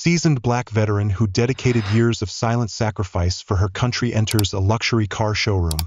seasoned black veteran who dedicated years of silent sacrifice for her country enters a luxury car showroom,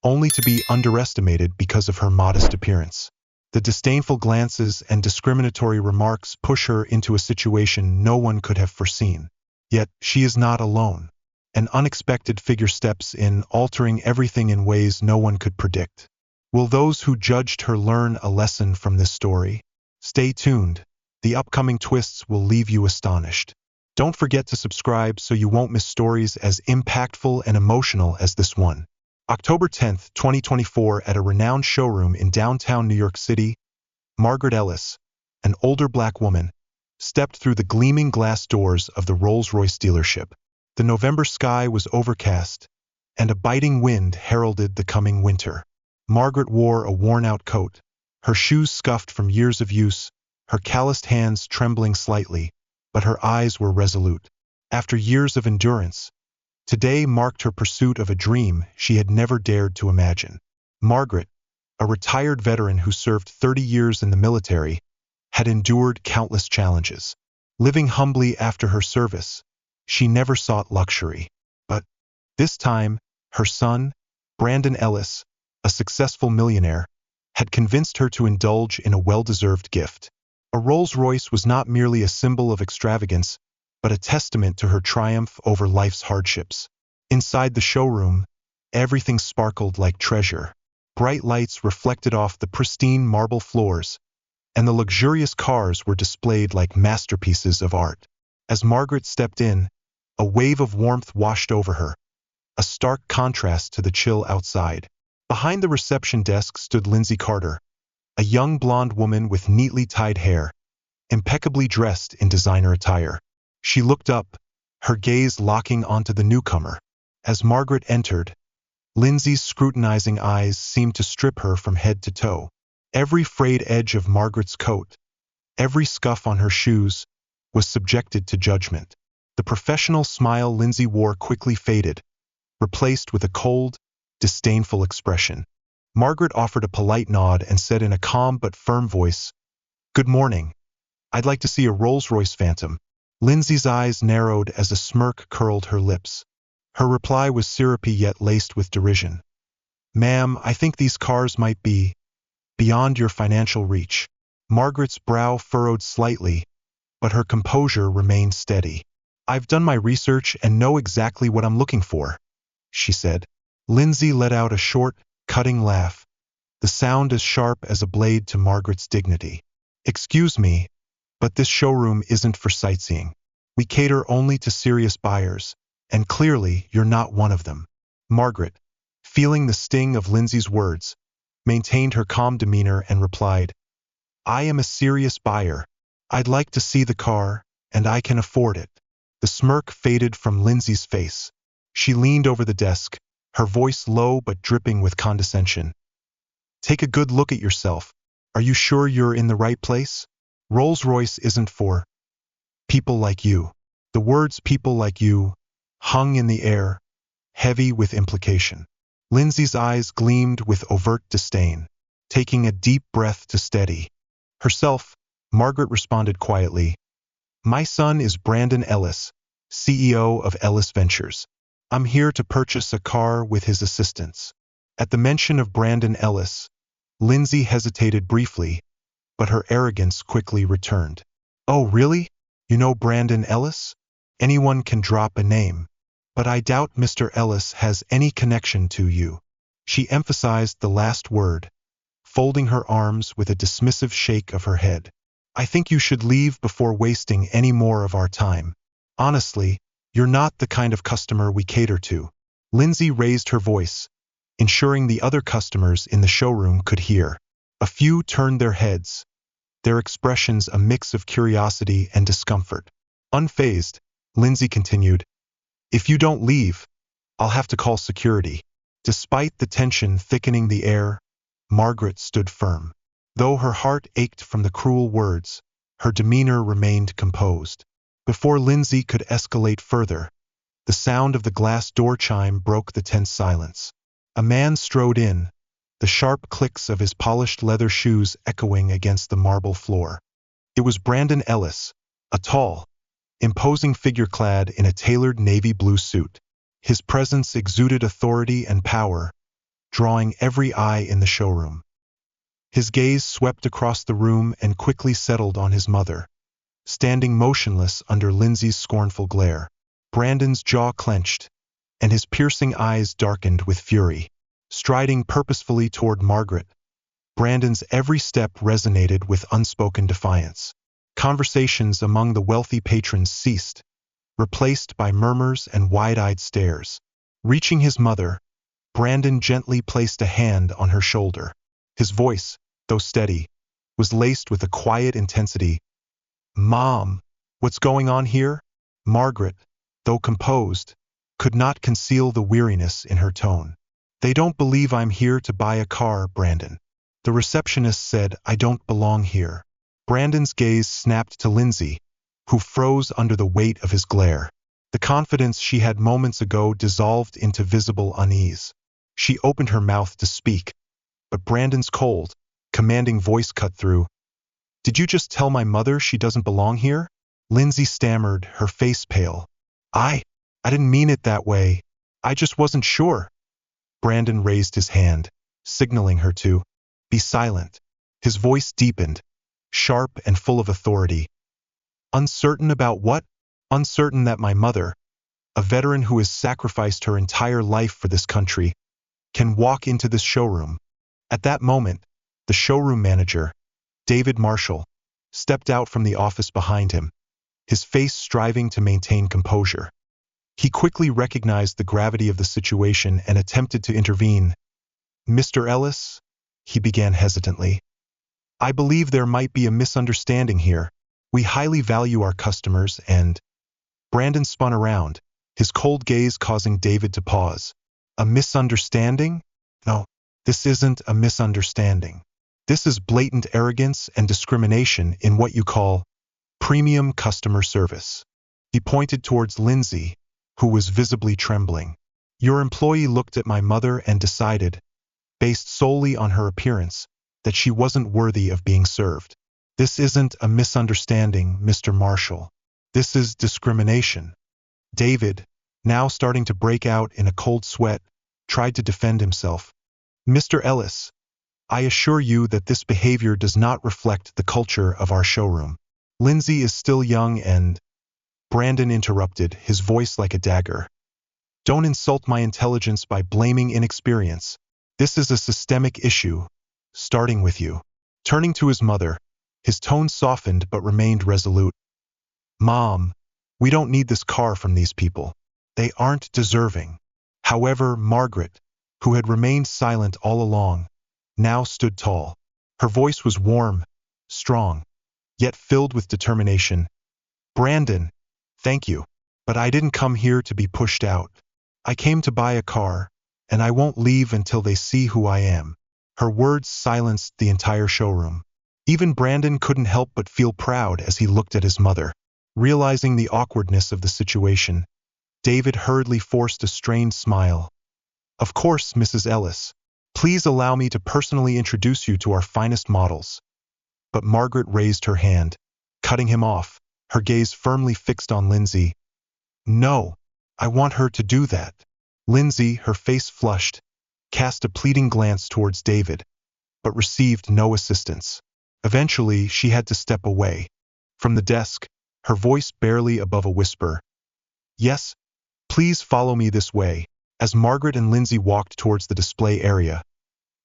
only to be underestimated because of her modest appearance. The disdainful glances and discriminatory remarks push her into a situation no one could have foreseen. Yet, she is not alone. An unexpected figure steps in, altering everything in ways no one could predict. Will those who judged her learn a lesson from this story? Stay tuned. The upcoming twists will leave you astonished. Don't forget to subscribe so you won't miss stories as impactful and emotional as this one. October 10, 2024, at a renowned showroom in downtown New York City, Margaret Ellis, an older black woman, stepped through the gleaming glass doors of the Rolls-Royce dealership. The November sky was overcast, and a biting wind heralded the coming winter. Margaret wore a worn-out coat, her shoes scuffed from years of use, her calloused hands trembling slightly, but her eyes were resolute. After years of endurance, today marked her pursuit of a dream she had never dared to imagine. Margaret, a retired veteran who served 30 years in the military, had endured countless challenges. Living humbly after her service, she never sought luxury. But this time, her son, Brandon Ellis, a successful millionaire, had convinced her to indulge in a well-deserved gift. A Rolls-Royce was not merely a symbol of extravagance, but a testament to her triumph over life's hardships. Inside the showroom, everything sparkled like treasure. Bright lights reflected off the pristine marble floors, and the luxurious cars were displayed like masterpieces of art. As Margaret stepped in, a wave of warmth washed over her, a stark contrast to the chill outside. Behind the reception desk stood Lindsay Carter, a young blonde woman with neatly tied hair, impeccably dressed in designer attire. She looked up, her gaze locking onto the newcomer. As Margaret entered, Lindsay's scrutinizing eyes seemed to strip her from head to toe. Every frayed edge of Margaret's coat, every scuff on her shoes, was subjected to judgment. The professional smile Lindsay wore quickly faded, replaced with a cold, disdainful expression. Margaret offered a polite nod and said in a calm but firm voice, "Good morning. I'd like to see a Rolls-Royce Phantom." Lindsay's eyes narrowed as a smirk curled her lips. Her reply was syrupy yet laced with derision. "Ma'am, I think these cars might be beyond your financial reach." Margaret's brow furrowed slightly, but her composure remained steady. "I've done my research and know exactly what I'm looking for," she said. Lindsay let out a short, cutting laugh, the sound as sharp as a blade to Margaret's dignity. "Excuse me, but this showroom isn't for sightseeing. We cater only to serious buyers, and clearly you're not one of them." Margaret, feeling the sting of Lindsay's words, maintained her calm demeanor and replied, "I am a serious buyer. I'd like to see the car, and I can afford it." The smirk faded from Lindsay's face. She leaned over the desk, her voice low but dripping with condescension. "Take a good look at yourself. Are you sure you're in the right place? Rolls-Royce isn't for people like you." The words "people like you" hung in the air, heavy with implication. Lindsay's eyes gleamed with overt disdain. Taking a deep breath to steady herself, Margaret responded quietly, "My son is Brandon Ellis, CEO of Ellis Ventures. I'm here to purchase a car with his assistance." At the mention of Brandon Ellis, Lindsay hesitated briefly, but her arrogance quickly returned. "Oh, really? You know Brandon Ellis? Anyone can drop a name. But I doubt Mr. Ellis has any connection to you." She emphasized the last word, folding her arms with a dismissive shake of her head. "I think you should leave before wasting any more of our time. Honestly, you're not the kind of customer we cater to." Lindsay raised her voice, ensuring the other customers in the showroom could hear. A few turned their heads, their expressions a mix of curiosity and discomfort. Unfazed, Lindsay continued, "If you don't leave, I'll have to call security." Despite the tension thickening the air, Margaret stood firm. Though her heart ached from the cruel words, her demeanor remained composed. Before Lindsay could escalate further, the sound of the glass door chime broke the tense silence. A man strode in, the sharp clicks of his polished leather shoes echoing against the marble floor. It was Brandon Ellis, a tall, imposing figure clad in a tailored navy blue suit. His presence exuded authority and power, drawing every eye in the showroom. His gaze swept across the room and quickly settled on his mother, standing motionless under Lindsay's scornful glare. Brandon's jaw clenched, and his piercing eyes darkened with fury. Striding purposefully toward Margaret, Brandon's every step resonated with unspoken defiance. Conversations among the wealthy patrons ceased, replaced by murmurs and wide-eyed stares. Reaching his mother, Brandon gently placed a hand on her shoulder. His voice, though steady, was laced with a quiet intensity. "Mom, what's going on here?" Margaret, though composed, could not conceal the weariness in her tone. "They don't believe I'm here to buy a car, Brandon. The receptionist said I don't belong here." Brandon's gaze snapped to Lindsay, who froze under the weight of his glare. The confidence she had moments ago dissolved into visible unease. She opened her mouth to speak, but Brandon's cold, commanding voice cut through. "Did you just tell my mother she doesn't belong here?" Lindsay stammered, her face pale. I didn't mean it that way. I just wasn't sure." Brandon raised his hand, signaling her to be silent. His voice deepened, sharp and full of authority. "Uncertain about what?" "Uncertain that my mother, a veteran who has sacrificed her entire life for this country, can walk into this showroom." At that moment, the showroom manager, David Marshall, stepped out from the office behind him, his face striving to maintain composure. He quickly recognized the gravity of the situation and attempted to intervene. "Mr. Ellis," he began hesitantly, "I believe there might be a misunderstanding here. We highly value our customers and—" Brandon spun around, his cold gaze causing David to pause. "A misunderstanding? No, this isn't a misunderstanding. This is blatant arrogance and discrimination in what you call premium customer service." He pointed towards Lindsay, who was visibly trembling. "Your employee looked at my mother and decided, based solely on her appearance, that she wasn't worthy of being served. This isn't a misunderstanding, Mr. Marshall. This is discrimination." David, now starting to break out in a cold sweat, tried to defend himself. "Mr. Ellis, I assure you that this behavior does not reflect the culture of our showroom. Lindsay is still young and—" Brandon interrupted, his voice like a dagger. "Don't insult my intelligence by blaming inexperience. This is a systemic issue, starting with you." Turning to his mother, his tone softened but remained resolute. "Mom, we don't need this car from these people. They aren't deserving." However, Margaret, who had remained silent all along, now stood tall. Her voice was warm, strong, yet filled with determination. "Brandon, thank you, but I didn't come here to be pushed out. I came to buy a car, and I won't leave until they see who I am." Her words silenced the entire showroom. Even Brandon couldn't help but feel proud as he looked at his mother. Realizing the awkwardness of the situation, David hurriedly forced a strained smile. "Of course, Mrs. Ellis. Please allow me to personally introduce you to our finest models." But Margaret raised her hand, cutting him off, her gaze firmly fixed on Lindsay. "No, I want her to do that." Lindsay, her face flushed, cast a pleading glance towards David, but received no assistance. Eventually, she had to step away. From the desk, her voice barely above a whisper, "Yes, please follow me this way." As Margaret and Lindsay walked towards the display area,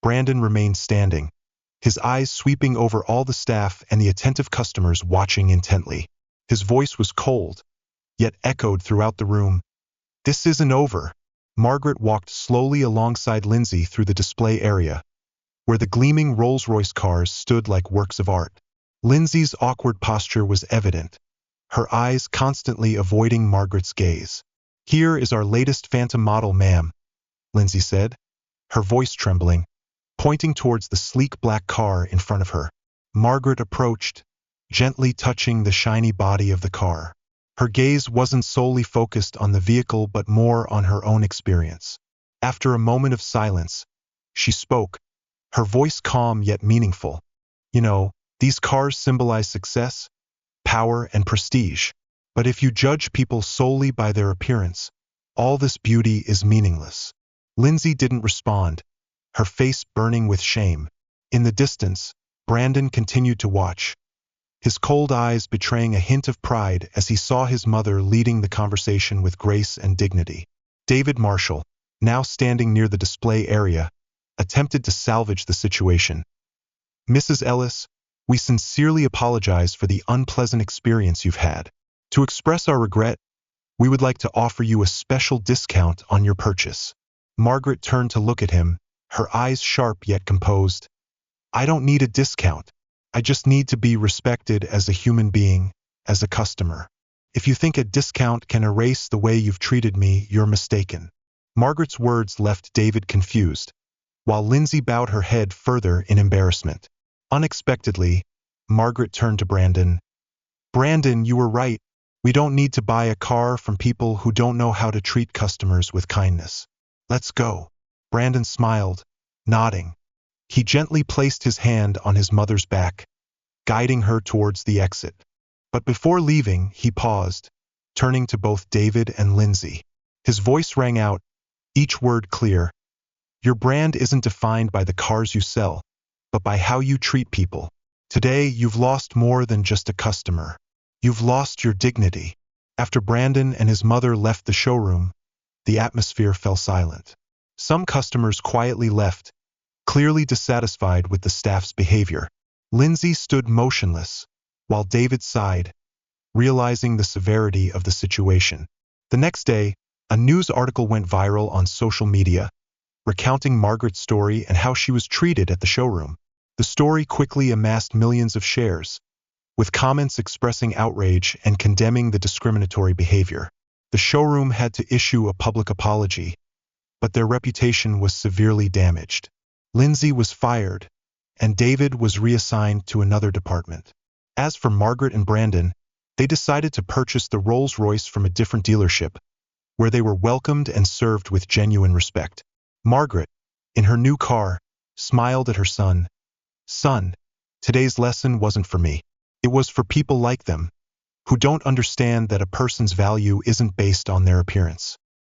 Brandon remained standing, his eyes sweeping over all the staff and the attentive customers watching intently. His voice was cold, yet echoed throughout the room. "This isn't over." Margaret walked slowly alongside Lindsay through the display area, where the gleaming Rolls-Royce cars stood like works of art. Lindsay's awkward posture was evident, her eyes constantly avoiding Margaret's gaze. "Here is our latest Phantom model, ma'am," Lindsay said, her voice trembling, pointing towards the sleek black car in front of her. Margaret approached, gently touching the shiny body of the car. Her gaze wasn't solely focused on the vehicle but more on her own experience. After a moment of silence, she spoke, her voice calm yet meaningful. "You know, these cars symbolize success, power, and prestige. But if you judge people solely by their appearance, all this beauty is meaningless. Lindsay didn't respond, her face burning with shame. In the distance, Brandon continued to watch, his cold eyes betraying a hint of pride as he saw his mother leading the conversation with grace and dignity. David Marshall, now standing near the display area, attempted to salvage the situation. "Mrs. Ellis, we sincerely apologize for the unpleasant experience you've had. To express our regret, we would like to offer you a special discount on your purchase." Margaret turned to look at him, her eyes sharp yet composed. "I don't need a discount. I just need to be respected as a human being, as a customer. If you think a discount can erase the way you've treated me, you're mistaken." Margaret's words left David confused, while Lindsay bowed her head further in embarrassment. Unexpectedly, Margaret turned to Brandon. "Brandon, you were right. We don't need to buy a car from people who don't know how to treat customers with kindness. Let's go." Brandon smiled, nodding. He gently placed his hand on his mother's back, guiding her towards the exit. But before leaving, he paused, turning to both David and Lindsay. His voice rang out, each word clear. "Your brand isn't defined by the cars you sell, but by how you treat people. Today, you've lost more than just a customer. You've lost your dignity." After Brandon and his mother left the showroom, the atmosphere fell silent. Some customers quietly left, clearly dissatisfied with the staff's behavior. Lindsay stood motionless, while David sighed, realizing the severity of the situation. The next day, a news article went viral on social media, recounting Margaret's story and how she was treated at the showroom. The story quickly amassed millions of shares, with comments expressing outrage and condemning the discriminatory behavior. The showroom had to issue a public apology, but their reputation was severely damaged. Lindsay was fired, and David was reassigned to another department. As for Margaret and Brandon, they decided to purchase the Rolls-Royce from a different dealership, where they were welcomed and served with genuine respect. Margaret, in her new car, smiled at her son. "Son, today's lesson wasn't for me. It was for people like them, who don't understand that a person's value isn't based on their appearance."